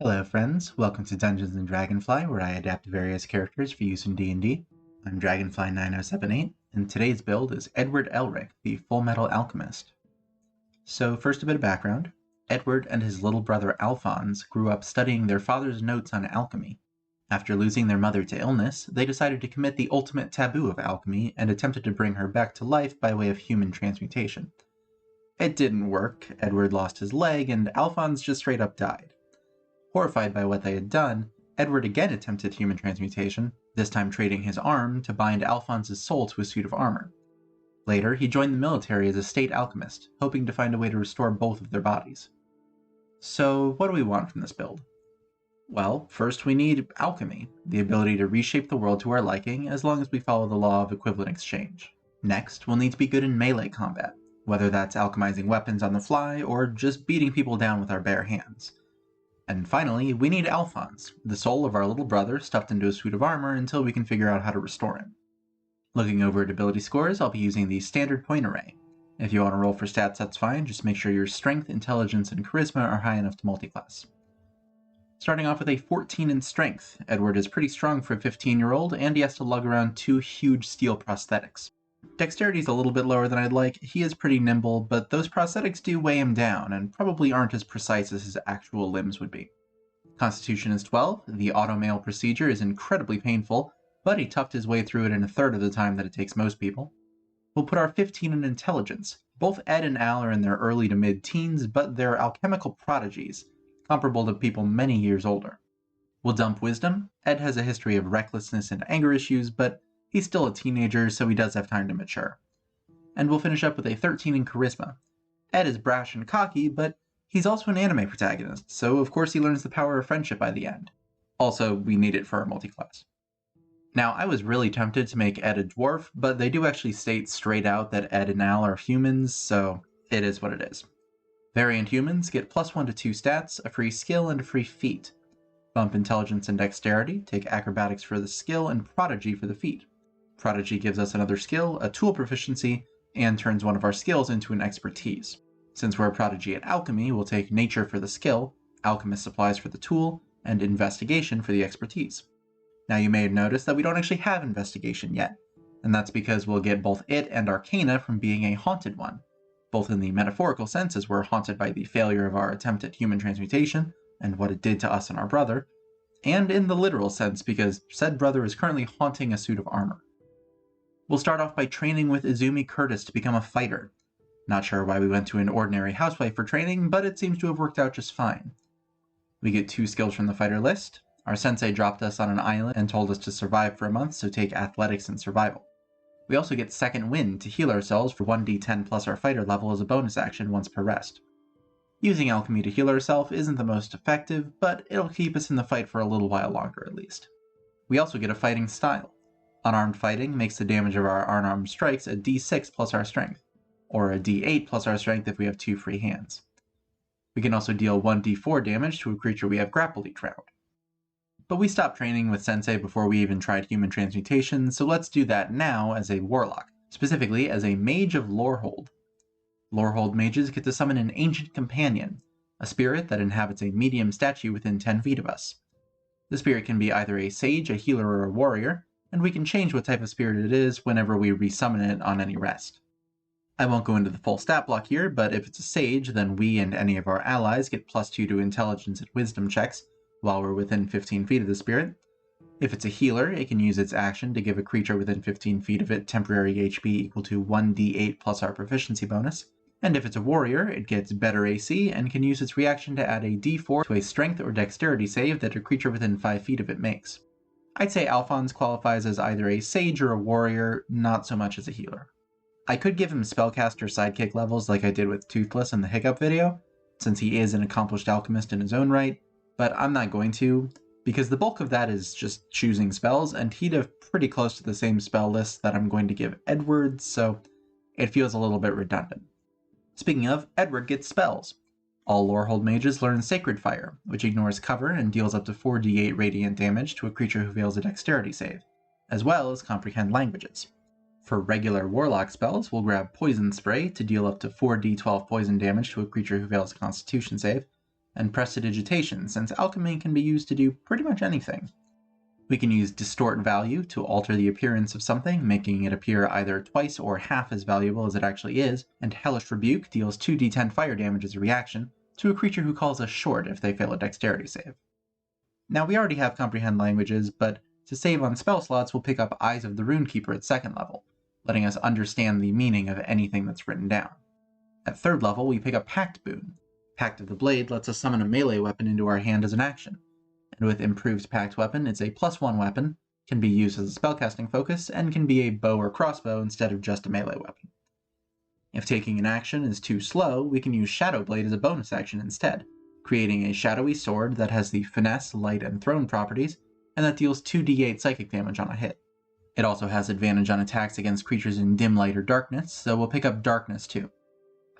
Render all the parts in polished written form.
Hello friends, welcome to Dungeons & Dragonfly, where I adapt various characters for use in D&D. I'm Dragonfly9078, and today's build is Edward Elric, the Full Metal Alchemist. So first a bit of background. Edward and his little brother Alphonse grew up studying their father's notes on alchemy. After losing their mother to illness, they decided to commit the ultimate taboo of alchemy and attempted to bring her back to life by way of human transmutation. It didn't work, Edward lost his leg, and Alphonse just straight up died. Horrified by what they had done, Edward again attempted human transmutation, this time trading his arm to bind Alphonse's soul to a suit of armor. Later, he joined the military as a state alchemist, hoping to find a way to restore both of their bodies. So, what do we want from this build? Well, first we need alchemy, the ability to reshape the world to our liking as long as we follow the law of equivalent exchange. Next, we'll need to be good in melee combat, whether that's alchemizing weapons on the fly or just beating people down with our bare hands. And finally, we need Alphonse, the soul of our little brother stuffed into a suit of armor until we can figure out how to restore him. Looking over at ability scores, I'll be using the standard point array. If you want to roll for stats, that's fine, just make sure your strength, intelligence, and charisma are high enough to multiclass. Starting off with a 14 in strength, Edward is pretty strong for a 15-year-old, and he has to lug around 2 huge steel prosthetics. Dexterity's a little bit lower than I'd like. He is pretty nimble, but those prosthetics do weigh him down, and probably aren't as precise as his actual limbs would be. Constitution is 12, the auto-mail procedure is incredibly painful, but he toughed his way through it in a third of the time that it takes most people. We'll put our 15 in intelligence. Both Ed and Al are in their early to mid-teens, but they're alchemical prodigies, comparable to people many years older. We'll dump wisdom. Ed has a history of recklessness and anger issues, but he's still a teenager, so he does have time to mature. And we'll finish up with a 13 in charisma. Ed is brash and cocky, but he's also an anime protagonist, so of course he learns the power of friendship by the end. Also, we need it for our multiclass. Now, I was really tempted to make Ed a dwarf, but they do actually state straight out that Ed and Al are humans, so it is what it is. Variant humans get +1 to 2 stats, a free skill, and a free feat. Bump intelligence and dexterity, take acrobatics for the skill, and prodigy for the feat. Prodigy gives us another skill, a tool proficiency, and turns one of our skills into an expertise. Since we're a prodigy at alchemy, we'll take nature for the skill, alchemist supplies for the tool, and investigation for the expertise. Now you may have noticed that we don't actually have investigation yet, and that's because we'll get both it and arcana from being a haunted one, both in the metaphorical sense as we're haunted by the failure of our attempt at human transmutation and what it did to us and our brother, and in the literal sense because said brother is currently haunting a suit of armor. We'll start off by training with Izumi Curtis to become a fighter. Not sure why we went to an ordinary housewife for training, but it seems to have worked out just fine. We get 2 skills from the fighter list. Our sensei dropped us on an island and told us to survive for a month, so take athletics and survival. We also get second wind to heal ourselves for 1d10 plus our fighter level as a bonus action once per rest. Using alchemy to heal ourselves isn't the most effective, but it'll keep us in the fight for a little while longer at least. We also get a fighting style. Unarmed fighting makes the damage of our unarmed strikes a d6 plus our strength, or a d8 plus our strength if we have 2 free hands. We can also deal 1d4 damage to a creature we have grappled each round. But we stopped training with Sensei before we even tried human transmutation, so let's do that now as a Warlock, specifically as a Mage of Lorehold. Lorehold mages get to summon an Ancient Companion, a spirit that inhabits a medium statue within 10 feet of us. The spirit can be either a sage, a healer, or a warrior, and we can change what type of spirit it is whenever we resummon it on any rest. I won't go into the full stat block here, but if it's a sage, then we and any of our allies get +2 to intelligence and wisdom checks while we're within 15 feet of the spirit. If it's a healer, it can use its action to give a creature within 15 feet of it temporary HP equal to 1d8 plus our proficiency bonus. And if it's a warrior, it gets better AC and can use its reaction to add a d4 to a strength or dexterity save that a creature within 5 feet of it makes. I'd say Alphonse qualifies as either a sage or a warrior, not so much as a healer. I could give him spellcaster sidekick levels like I did with Toothless in the Hiccup video, since he is an accomplished alchemist in his own right, but I'm not going to, because the bulk of that is just choosing spells, and he'd have pretty close to the same spell list that I'm going to give Edward, so it feels a little bit redundant. Speaking of, Edward gets spells. All Lorehold mages learn Sacred Fire, which ignores cover and deals up to 4d8 radiant damage to a creature who fails a dexterity save, as well as Comprehend Languages. For regular Warlock spells, we'll grab Poison Spray to deal up to 4d12 poison damage to a creature who fails a Constitution save, and Prestidigitation, since alchemy can be used to do pretty much anything. We can use Distort Value to alter the appearance of something, making it appear either twice or half as valuable as it actually is, and Hellish Rebuke deals 2d10 fire damage as a reaction to a creature who calls us short if they fail a dexterity save. Now we already have Comprehend Languages, but to save on spell slots we'll pick up Eyes of the Runekeeper at 2nd level, letting us understand the meaning of anything that's written down. At 3rd level we pick up Pact Boon. Pact of the Blade lets us summon a melee weapon into our hand as an action, and with Improved Pact Weapon it's a +1 weapon, can be used as a spellcasting focus, and can be a bow or crossbow instead of just a melee weapon. If taking an action is too slow, we can use Shadow Blade as a bonus action instead, creating a shadowy sword that has the Finesse, Light, and Thrown properties, and that deals 2d8 psychic damage on a hit. It also has advantage on attacks against creatures in dim light or darkness, so we'll pick up Darkness too.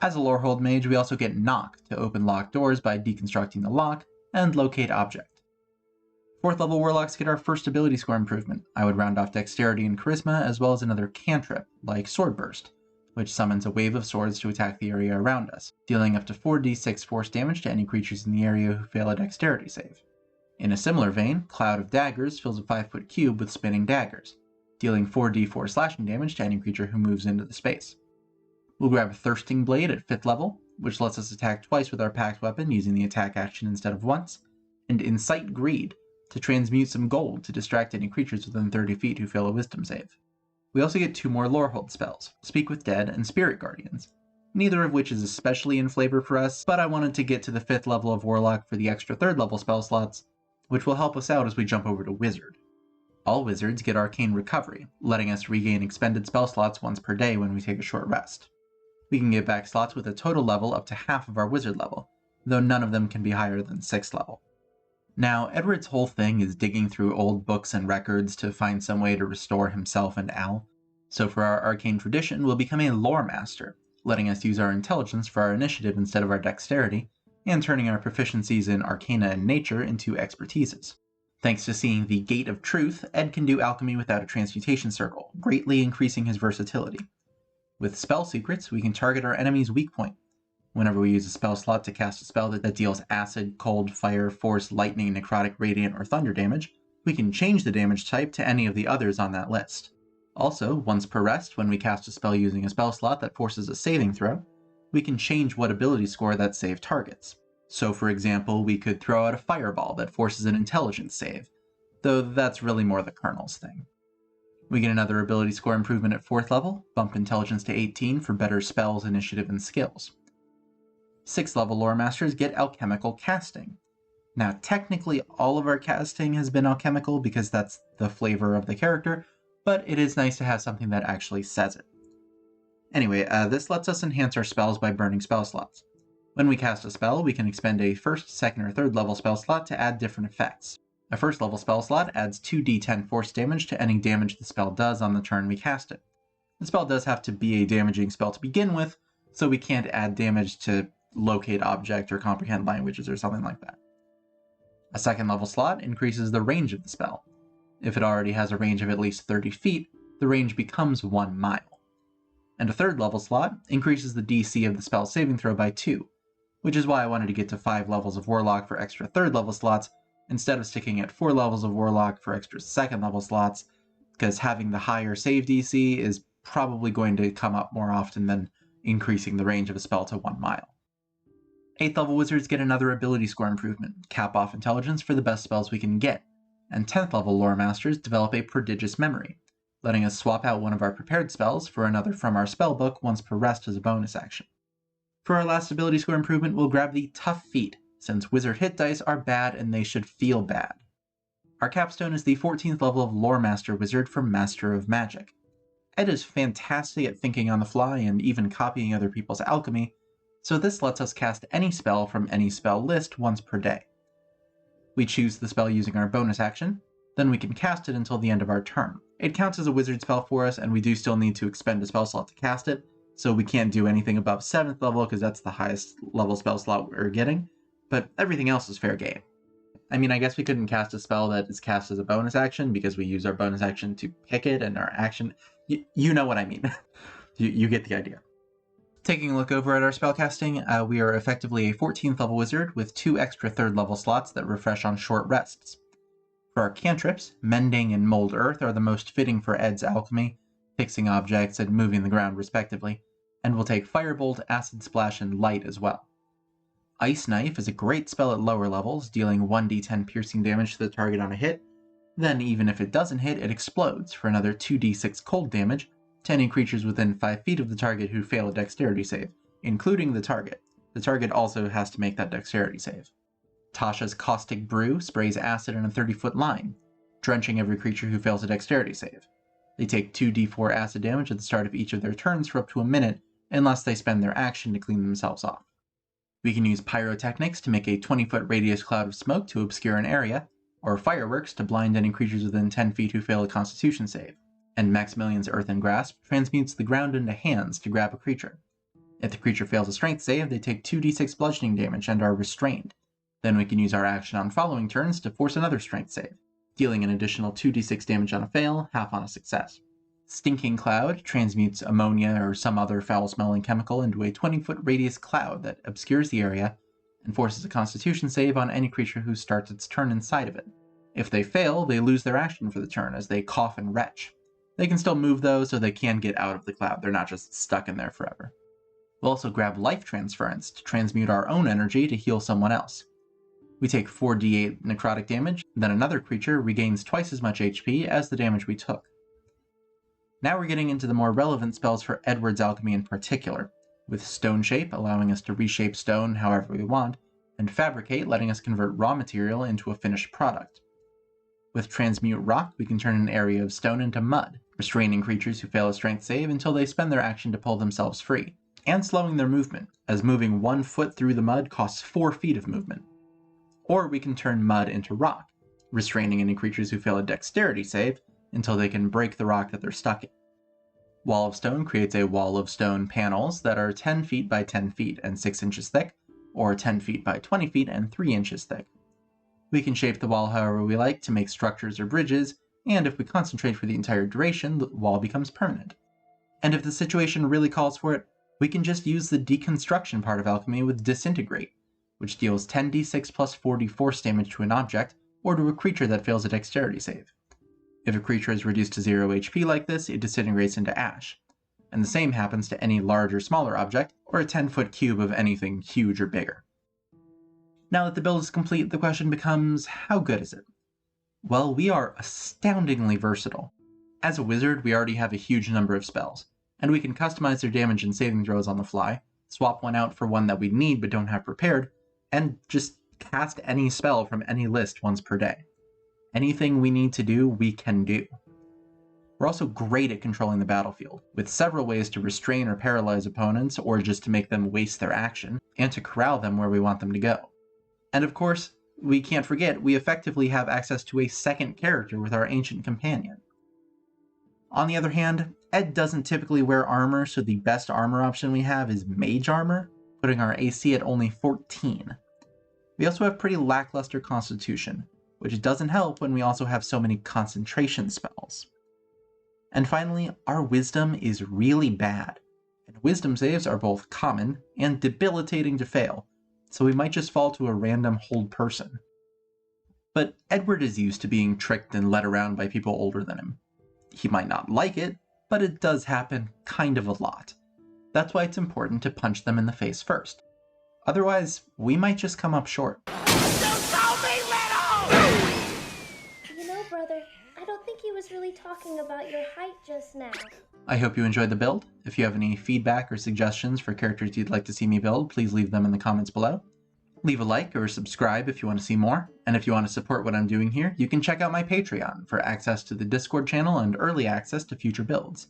As a Lorehold Mage, we also get Knock to open locked doors by deconstructing the lock, and Locate Object. 4th level Warlocks get our first ability score improvement. I would round off Dexterity and Charisma, as well as another cantrip, like Sword Burst, which summons a wave of swords to attack the area around us, dealing up to 4d6 force damage to any creatures in the area who fail a Dexterity save. In a similar vein, Cloud of Daggers fills a 5-foot cube with spinning daggers, dealing 4d4 slashing damage to any creature who moves into the space. We'll grab Thirsting Blade at 5th level, which lets us attack twice with our pact weapon using the attack action instead of once, and Incite Greed to transmute some gold to distract any creatures within 30 feet who fail a wisdom save. We also get 2 more Lorehold spells, Speak with Dead and Spirit Guardians, neither of which is especially in flavor for us, but I wanted to get to the 5th level of Warlock for the extra 3rd level spell slots, which will help us out as we jump over to Wizard. All Wizards get Arcane Recovery, letting us regain expended spell slots once per day when we take a short rest. We can get back slots with a total level up to half of our Wizard level, though none of them can be higher than 6th level. Now, Edward's whole thing is digging through old books and records to find some way to restore himself and Al, so for our Arcane Tradition we'll become a Lore Master, letting us use our Intelligence for our Initiative instead of our Dexterity, and turning our proficiencies in Arcana and Nature into Expertises. Thanks to seeing the Gate of Truth, Ed can do alchemy without a transmutation circle, greatly increasing his versatility. With Spell Secrets, we can target our enemy's weak point. Whenever we use a spell slot to cast a spell that deals acid, cold, fire, force, lightning, necrotic, radiant, or thunder damage, we can change the damage type to any of the others on that list. Also, once per rest, when we cast a spell using a spell slot that forces a saving throw, we can change what ability score that save targets. So for example, we could throw out a fireball that forces an intelligence save, though that's really more the Colonel's thing. We get another ability score improvement at 4th level, bump intelligence to 18 for better spells, initiative, and skills. 6th level Lore Masters get Alchemical Casting. Now technically all of our casting has been alchemical because that's the flavor of the character, but it is nice to have something that actually says it. Anyway, this lets us enhance our spells by burning spell slots. When we cast a spell, we can expend a 1st, 2nd, or 3rd level spell slot to add different effects. A 1st level spell slot adds 2d10 force damage to any damage the spell does on the turn we cast it. The spell does have to be a damaging spell to begin with, so we can't add damage to Locate Object or Comprehend Languages or something like that. A 2nd level slot increases the range of the spell. If it already has a range of at least 30 feet, the range becomes 1 mile. And a 3rd level slot increases the DC of the spell saving throw by 2, which is why I wanted to get to 5 levels of Warlock for extra 3rd level slots, instead of sticking at 4 levels of Warlock for extra 2nd level slots, because having the higher save DC is probably going to come up more often than increasing the range of a spell to 1 mile. 8th level Wizards get another ability score improvement, cap off intelligence for the best spells we can get, and 10th level Lore Masters develop a Prodigious Memory, letting us swap out one of our prepared spells for another from our spellbook once per rest as a bonus action. For our last ability score improvement, we'll grab the Tough Feat, since Wizard hit dice are bad and they should feel bad. Our capstone is the 14th level of Lore Master Wizard for Master of Magic. Ed is fantastic at thinking on the fly and even copying other people's alchemy, so this lets us cast any spell from any spell list once per day. We choose the spell using our bonus action, then we can cast it until the end of our turn. It counts as a wizard spell for us, and we do still need to expend a spell slot to cast it, so we can't do anything above 7th level because that's the highest level spell slot we're getting, but everything else is fair game. I mean, I guess we couldn't cast a spell that is cast as a bonus action because we use our bonus action to pick it and our action. You know what I mean. you get the idea. Taking a look over at our spellcasting, we are effectively a 14th level wizard with 2 extra 3rd level slots that refresh on short rests. For our cantrips, Mending and Mold Earth are the most fitting for Ed's alchemy, fixing objects and moving the ground respectively, and will take Firebolt, Acid Splash, and Light as well. Ice Knife is a great spell at lower levels, dealing 1d10 piercing damage to the target on a hit. Then, even if it doesn't hit, it explodes for another 2d6 cold damage to any creatures within 5 feet of the target who fail a dexterity save, including the target. The target also has to make that dexterity save. Tasha's Caustic Brew sprays acid in a 30-foot line, drenching every creature who fails a dexterity save. They take 2d4 acid damage at the start of each of their turns for up to a minute, unless they spend their action to clean themselves off. We can use Pyrotechnics to make a 20-foot radius cloud of smoke to obscure an area, or Fireworks to blind any creatures within 10 feet who fail a Constitution save. And Maximilian's Earthen Grasp transmutes the ground into hands to grab a creature. If the creature fails a strength save, they take 2d6 bludgeoning damage and are restrained. Then we can use our action on following turns to force another strength save, dealing an additional 2d6 damage on a fail, half on a success. Stinking Cloud transmutes ammonia or some other foul-smelling chemical into a 20-foot radius cloud that obscures the area and forces a Constitution save on any creature who starts its turn inside of it. If they fail, they lose their action for the turn as they cough and retch. They can still move though, so they can get out of the cloud. They're not just stuck in there forever. We'll also grab Life Transference to transmute our own energy to heal someone else. We take 4d8 necrotic damage, then another creature regains twice as much HP as the damage we took. Now we're getting into the more relevant spells for Edward's alchemy in particular, with Stone Shape allowing us to reshape stone however we want, and Fabricate letting us convert raw material into a finished product. With Transmute Rock, we can turn an area of stone into mud, restraining creatures who fail a strength save until they spend their action to pull themselves free, and slowing their movement, as moving 1 foot through the mud costs 4 feet of movement. Or we can turn mud into rock, restraining any creatures who fail a dexterity save until they can break the rock that they're stuck in. Wall of Stone creates a wall of stone panels that are 10 feet by 10 feet and 6 inches thick, or 10 feet by 20 feet and 3 inches thick. We can shape the wall however we like to make structures or bridges, and if we concentrate for the entire duration, the wall becomes permanent. And if the situation really calls for it, we can just use the deconstruction part of alchemy with Disintegrate, which deals 10d6 plus 4d force damage to an object, or to a creature that fails a dexterity save. If a creature is reduced to 0 HP like this, it disintegrates into ash. And the same happens to any large or smaller object, or a 10-foot cube of anything huge or bigger. Now that the build is complete, the question becomes, how good is it? Well, we are astoundingly versatile. As a wizard, we already have a huge number of spells, and we can customize their damage and saving throws on the fly, swap one out for one that we need but don't have prepared, and just cast any spell from any list once per day. Anything we need to do, we can do. We're also great at controlling the battlefield, with several ways to restrain or paralyze opponents, or just to make them waste their action, and to corral them where we want them to go. And of course, we can't forget, we effectively have access to a second character with our ancient companion. On the other hand, Ed doesn't typically wear armor, so the best armor option we have is mage armor, putting our AC at only 14. We also have pretty lackluster constitution, which doesn't help when we also have so many concentration spells. And finally, our wisdom is really bad, and wisdom saves are both common and debilitating to fail, so we might just fall to a random hold person. But Edward is used to being tricked and led around by people older than him. He might not like it, but it does happen kind of a lot. That's why it's important to punch them in the face first. Otherwise, we might just come up short. Don't call me little! You know, brother, I don't think he was really talking about your height just now. I hope you enjoyed the build. If you have any feedback or suggestions for characters you'd like to see me build, please leave them in the comments below. Leave a like or subscribe if you want to see more, and if you want to support what I'm doing here, you can check out my Patreon for access to the Discord channel and early access to future builds.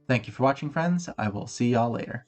Thank you for watching, friends. I will see y'all later.